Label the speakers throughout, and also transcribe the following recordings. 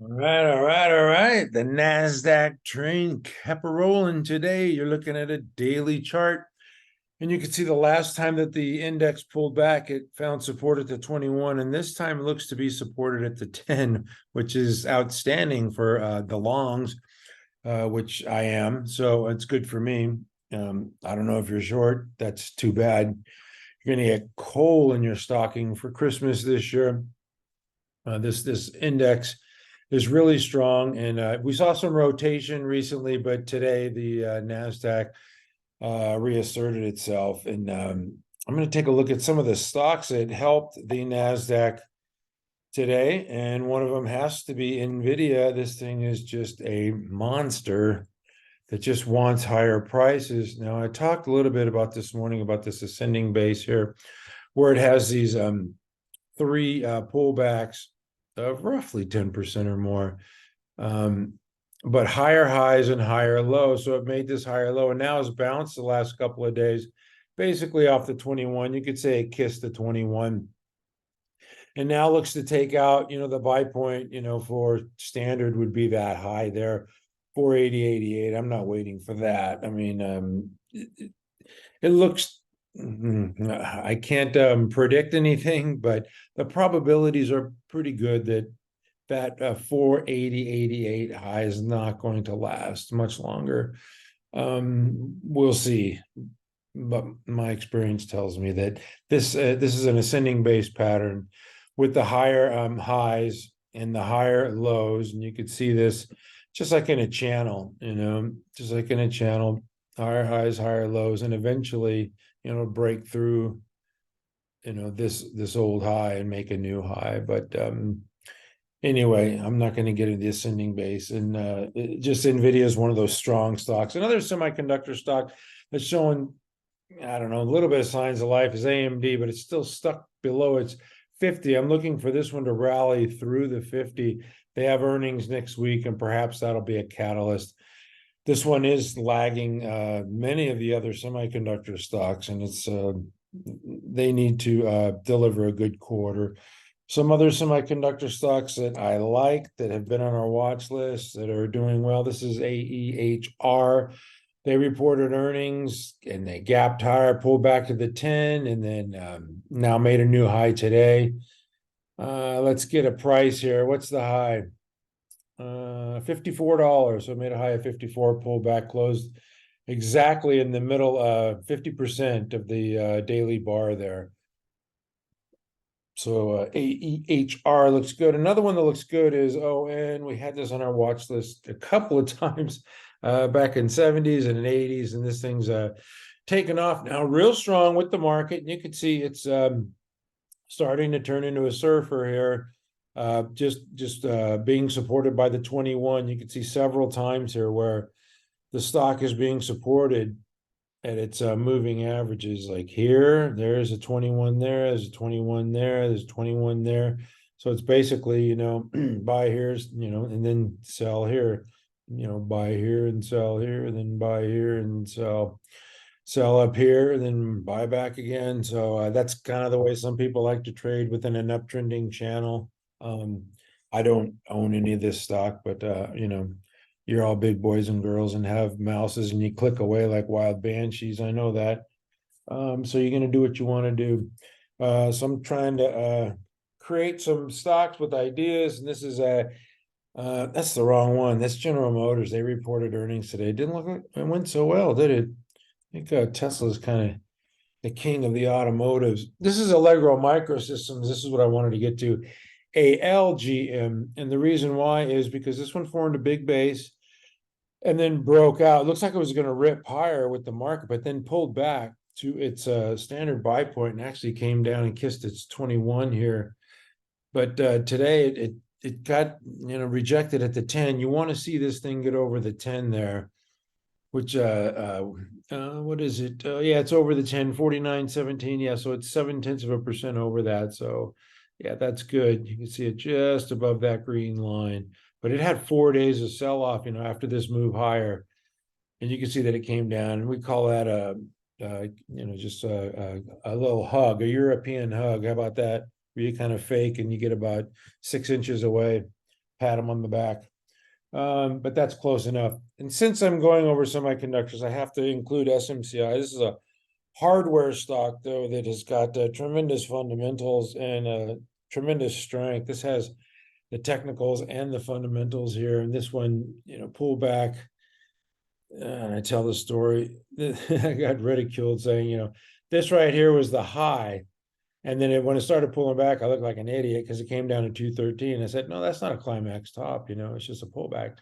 Speaker 1: All right. The Nasdaq train kept a rolling today. You're looking at a daily chart, and you can see the last time that the index pulled back, it found support at the 21, and this time it looks to be supported at the 10, which is outstanding for the longs, which I am. So it's good for me. I don't know if you're short. That's too bad. You're going to get coal in your stocking for Christmas this year. This index is really strong, and we saw some rotation recently, but today the Nasdaq reasserted itself. And I'm going to take a look at some of the stocks that helped the Nasdaq today, and one of them has to be NVDA. This thing is just a monster that just wants higher prices. Now, I talked a little bit about this morning about this ascending base here, where it has these three pullbacks of roughly 10% or more, but higher highs and higher lows. So it made this higher low, and now it's bounced the last couple of days, basically off the 21. You could say it kissed the 21, and now looks to take out, the buy point, for standard would be that high there, 480.88. I'm not waiting for that. I mean, it looks, I can't predict anything, but the probabilities are pretty good that 480.88 high is not going to last much longer. We'll see, but my experience tells me that this is an ascending base pattern with the higher highs and the higher lows, and you could see this just like in a channel, just like in a channel, higher highs, higher lows, and eventually, break through, this old high and make a new high. But anyway, I'm not going to get into the ascending base, and just NVIDIA is one of those strong stocks. Another semiconductor stock that's showing, I don't know, a little bit of signs of life is AMD, but it's still stuck below its 50. I'm looking for this one to rally through the 50. They have earnings next week, and perhaps that'll be a catalyst. This one is lagging many of the other semiconductor stocks, and they need to deliver a good quarter. Some other semiconductor stocks that I like that have been on our watch list that are doing well. This is AEHR. They reported earnings and they gapped higher, pulled back to the 10, and then now made a new high today. Let's get a price here. What's the high? $54. So it made a high of 54, pulled back, closed exactly in the middle, 50% of the daily bar there. So AEHR looks good. Another one that looks good is ON. We had this on our watch list a couple of times back in 70s and 80s, and this thing's taken off now real strong with the market. And you can see it's starting to turn into a surfer here, just being supported by the 21. You can see several times here where the stock is being supported at its moving averages, like here, there's a 21 there, there's a 21 there, there's a 21 there. So it's basically, buy here, and then sell here, buy here and sell here, and then buy here and sell up here, and then buy back again. So that's kind of the way some people like to trade within an uptrending channel. I don't own any of this stock, but you're all big boys and girls and have mouses and you click away like wild banshees. I know that. So you're going to do what you want to do. So I'm trying to create some stocks with ideas, and this is that's the wrong one. That's General Motors. They reported earnings today. It didn't look like it went so well, did it? I think Tesla's kind of the king of the automotives. This is Allegro Microsystems. This is what I wanted to get to. ALGM, and the reason why is because this one formed a big base and then broke out. It looks like it was going to rip higher with the market, but then pulled back to its standard buy point and actually came down and kissed its 21 here. But today it got rejected at the 10. You want to see this thing get over the 10 there, which what is it? Yeah, it's over the 10, 49.17. Yeah, so it's 0.7% over that. So yeah, that's good. You can see it just above that green line. But it had 4 days of sell-off, after this move higher, and you can see that it came down. And we call that just a little hug, a European hug. How about that? Where you kind of fake and you get about 6 inches away. pat them on the back. But that's close enough. And since I'm going over semiconductors, I have to include SMCI. This is a hardware stock, though, that has got tremendous fundamentals and tremendous strength. This has the technicals and the fundamentals here. And this one, pull back. And I tell the story. I got ridiculed saying, this right here was the high. And then when it started pulling back, I looked like an idiot because it came down to 213. I said, no, that's not a climax top, it's just a pullback.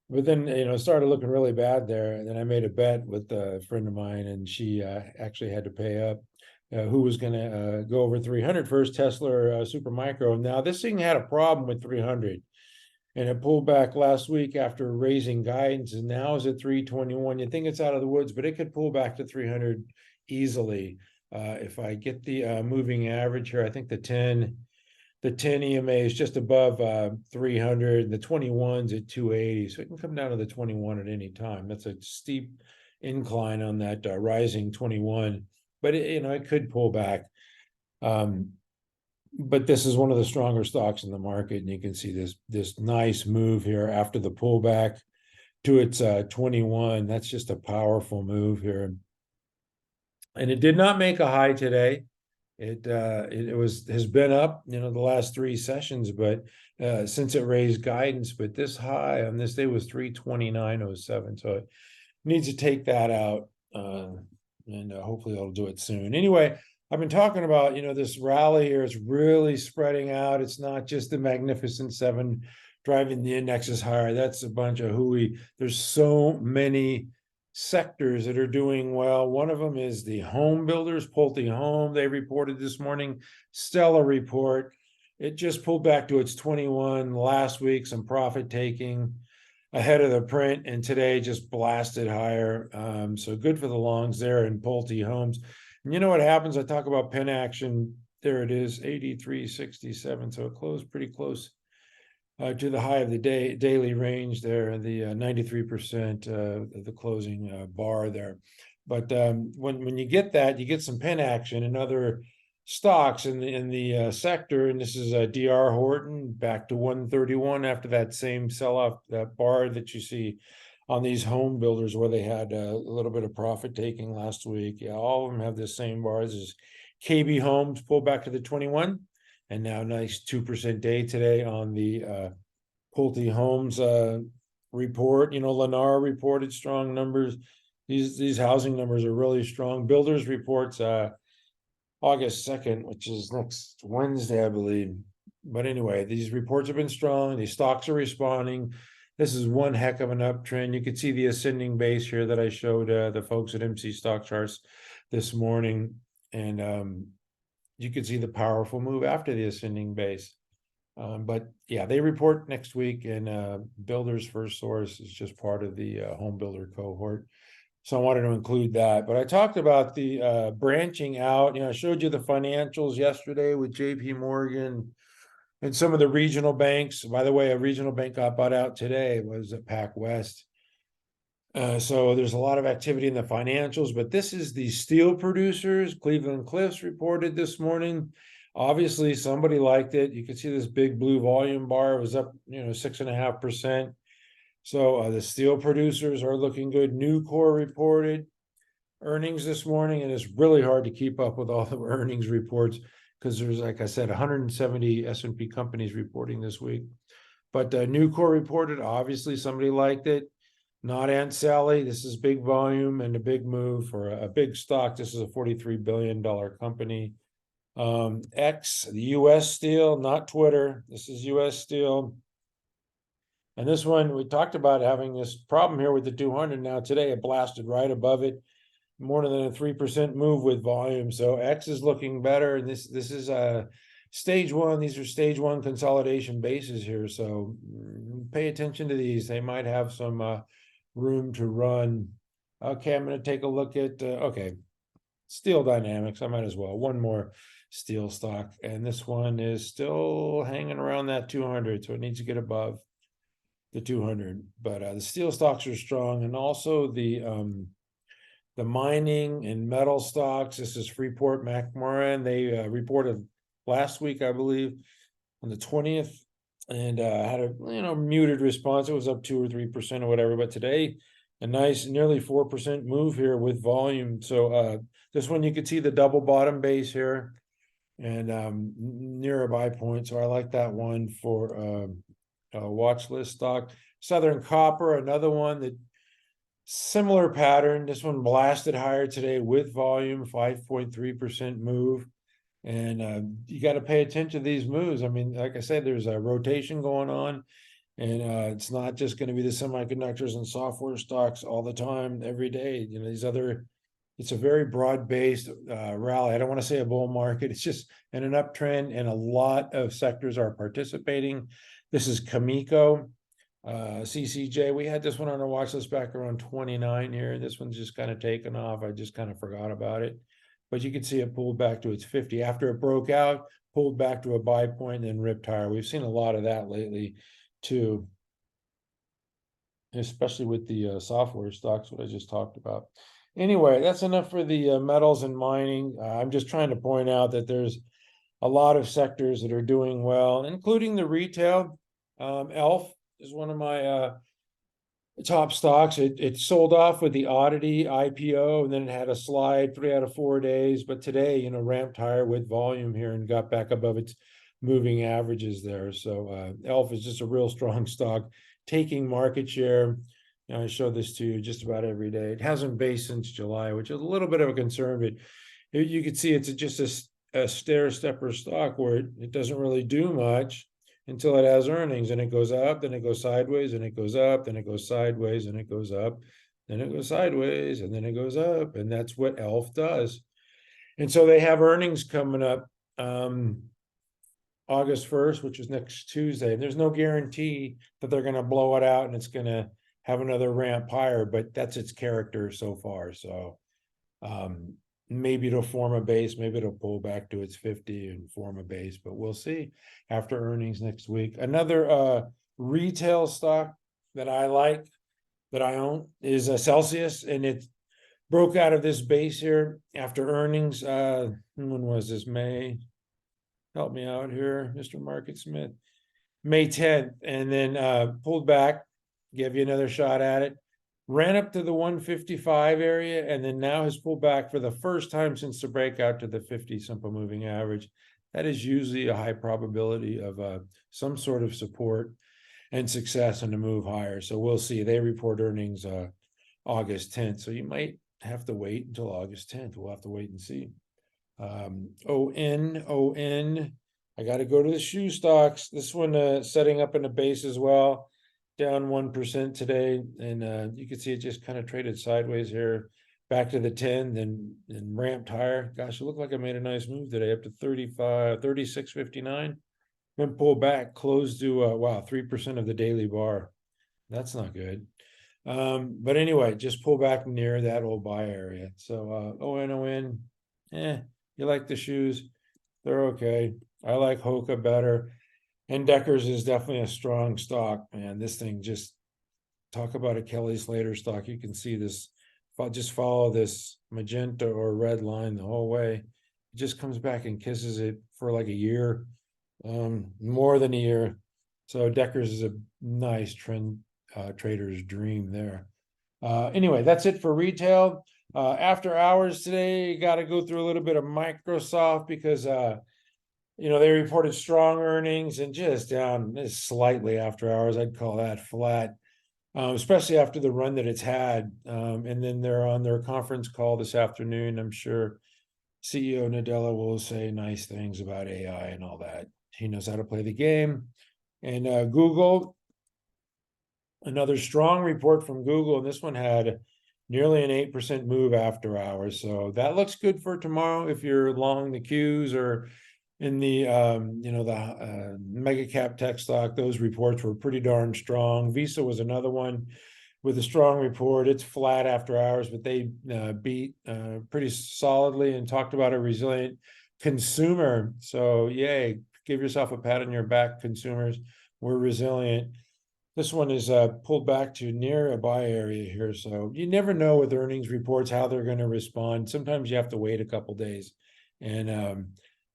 Speaker 1: But then, it started looking really bad there. And then I made a bet with a friend of mine, and she actually had to pay up. Who was going to go over 300 first, Tesla or Supermicro. Now, this thing had a problem with 300. And it pulled back last week after raising guidance, and now is at 321. You think it's out of the woods, but it could pull back to 300 easily. If I get the moving average here, I think the 10 EMA is just above 300. The 21's at 280, so it can come down to the 21 at any time. That's a steep incline on that rising 21, but it could pull back. But this is one of the stronger stocks in the market, and you can see this nice move here after the pullback to its 21. That's just a powerful move here, and it did not make a high today. It has been up, the last 3 sessions, but since it raised guidance, but this high on this day was 329.07, so it needs to take that out, and hopefully it'll do it soon. Anyway, I've been talking about, this rally here is really spreading out. It's not just the Magnificent Seven driving the indexes higher. That's a bunch of hooey. There's so many sectors that are doing well. One of them is the home builders, Pulte Home. They reported this morning, stellar report. It just pulled back to its 21 last week, some profit taking ahead of the print, and today just blasted higher. So good for the longs there in Pulte Homes. And you know what happens? I talk about pin action. There it is, 83.67. So it closed pretty close to the high of the daily range there, the 93% of the closing bar there. But when you get that, you get some pin action in other stocks in the sector. And this is DR Horton back to 131 after that same sell-off, that bar that you see on these home builders where they had a little bit of profit taking last week. Yeah, all of them have the same bars as KB Homes pulled back to the 21, and now nice 2% day today on the Pulte Homes report. Lennar reported strong numbers. These housing numbers are really strong. Builders reports August 2nd, which is next Wednesday, I believe. But anyway, these reports have been strong. These stocks are responding. This is one heck of an uptrend. You can see the ascending base here that I showed the folks at MC Stock Charts this morning. And you can see the powerful move after the ascending base. But yeah, they report next week, and Builders First Source is just part of the home builder cohort. So I wanted to include that. But I talked about the branching out. I showed you the financials yesterday with JP Morgan and some of the regional banks. By the way, a regional bank got bought out today. It was at PacWest. So there's a lot of activity in the financials, but this is the steel producers. Cleveland Cliffs reported this morning. Obviously, somebody liked it. You can see this big blue volume bar. It was up, 6.5%. So the steel producers are looking good. Nucor reported earnings this morning, and it's really hard to keep up with all the earnings reports because there's, like I said, 170 S&P companies reporting this week. But Nucor reported, obviously somebody liked it. Not Aunt Sally. This is big volume and a big move for a big stock. This is a $43 billion company. X, the U.S. Steel, not Twitter. This is U.S. Steel. And this one, we talked about having this problem here with the 200. Now today it blasted right above it. More than a 3% move with volume. So X is looking better. And this is stage one. These are stage one consolidation bases here. So pay attention to these. They might have some room to run. Okay, I'm going to take a look at, Steel Dynamics. I might as well. One more steel stock. And this one is still hanging around that 200. So it needs to get above the 200. But the steel stocks are strong. And also the mining and metal stocks. This is Freeport-McMoRan. They reported last week, I believe, on the 20th. and had a muted response. It was up 2 or 3% or whatever, but today a nice nearly 4% move here with volume. So this one you could see the double bottom base here and near a buy point. So I like that one for a watch list stock. Southern Copper, another one that similar pattern. This one blasted higher today with volume, 5.3% move. And you got to pay attention to these moves. I mean, like I said, there's a rotation going on, and it's not just going to be the semiconductors and software stocks all the time, every day. It's a very broad-based rally. I don't want to say a bull market. It's just in an uptrend, and a lot of sectors are participating. This is Kamiko, CCJ. We had this one on our watch list back around 29 here. This one's just kind of taken off. I just kind of forgot about it. But you can see it pulled back to its 50 after it broke out, pulled back to a buy point, and then ripped higher. We've seen a lot of that lately too, especially with the software stocks, what I just talked about. Anyway, that's enough for the metals and mining. I'm just trying to point out that there's a lot of sectors that are doing well, including the retail. ELF is one of my top stocks. It sold off with the oddity IPO, and then it had a slide 3 out of 4 days. But today, ramped higher with volume here and got back above its moving averages there. So ELF is just a real strong stock, taking market share. I show this to you just about every day. It hasn't based since July, which is a little bit of a concern, but you can see it's just a stair-stepper stock where it doesn't really do much until it has earnings, and it goes up, then it goes sideways, and it goes up, then it goes sideways, and it goes up, then it goes sideways, and then it goes up, and that's what ELF does. And so they have earnings coming up August 1st, which is next Tuesday. And there's no guarantee that they're going to blow it out and it's going to have another ramp higher, but that's its character so far. So maybe it'll form a base, maybe it'll pull back to its 50 and form a base, but we'll see after earnings next week. Another retail stock that I like, that I own, is Celsius, and it broke out of this base here after earnings. When was this? May? Help me out here, Mr. Market Smith. May 10th, and then pulled back, give you another shot at it. Ran up to the 155 area, and then now has pulled back for the first time since the breakout to the 50 simple moving average. That is usually a high probability of some sort of support and success in the move higher. So we'll see. They report earnings August 10th. So you might have to wait until August 10th. We'll have to wait and see. ON. I got to go to the shoe stocks. This one setting up in a base as well. Down 1% today, and you can see it just kind of traded sideways here, back to the 10, then ramped higher. Gosh, it looked like I made a nice move today, up to 36.59. Then pulled back, closed to wow, 3% of the daily bar. That's not good. But anyway, just pull back near that old buy area. So ON, you like the shoes? They're okay. I like Hoka better. And Deckers is definitely a strong stock, man. This thing, just talk about a Kelly Slater stock. You can see this, just follow this magenta or red line the whole way. It just comes back and kisses it for like a year, more than a year. So Deckers is a nice trend trader's dream there. Anyway, that's it for retail. After hours today, got to go through a little bit of Microsoft because they reported strong earnings and just down slightly after hours. I'd call that flat, especially after the run that it's had. And then they're on their conference call this afternoon. I'm sure CEO Nadella will say nice things about AI and all that. He knows how to play the game. And Google, another strong report from Google, and this one had nearly an 8% move after hours. So that looks good for tomorrow if you're long the Qs or in the mega cap tech stock. Those reports were pretty darn strong. Visa was another one with a strong report. It's flat after hours, but they beat pretty solidly and talked about a resilient consumer. So yay, give yourself a pat on your back, consumers. We're resilient. This one is pulled back to near a buy area here. So you never know with earnings reports how they're going to respond. Sometimes you have to wait a couple days. And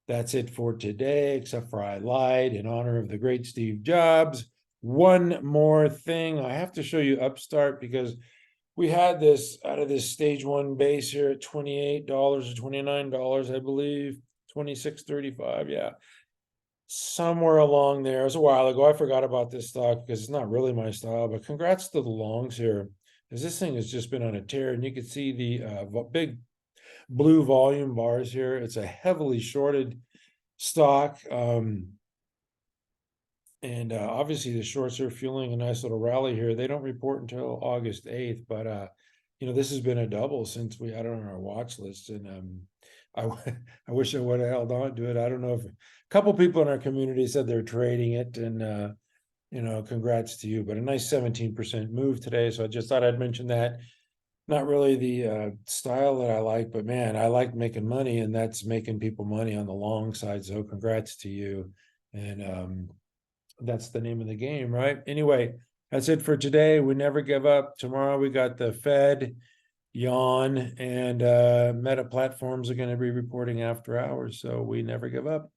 Speaker 1: That's it for today, except for I lied in honor of the great Steve Jobs. One more thing, I have to show you Upstart because we had this out of this stage one base here at $28 or $29, I believe, 26.35. Yeah, somewhere along there. It was a while ago. I forgot about this stock because it's not really my style, but congrats to the longs here, because this thing has just been on a tear, and you can see the big blue volume bars here. It's a heavily shorted stock. And obviously the shorts are fueling a nice little rally here. They don't report until August 8th, but you know, this has been a double since we had it on our watch list. And I wish I would have held on to it. I don't know if a couple people in our community said they're trading it, and you know, congrats to you. But a nice 17% move today. So I just thought I'd mention that. Not really the style that I like, but man, I like making money, and that's making people money on the long side. So congrats to you. And that's the name of the game, right? Anyway, that's it for today. We never give up. Tomorrow we got the Fed, Yawn, and Meta Platforms are going to be reporting after hours. So we never give up.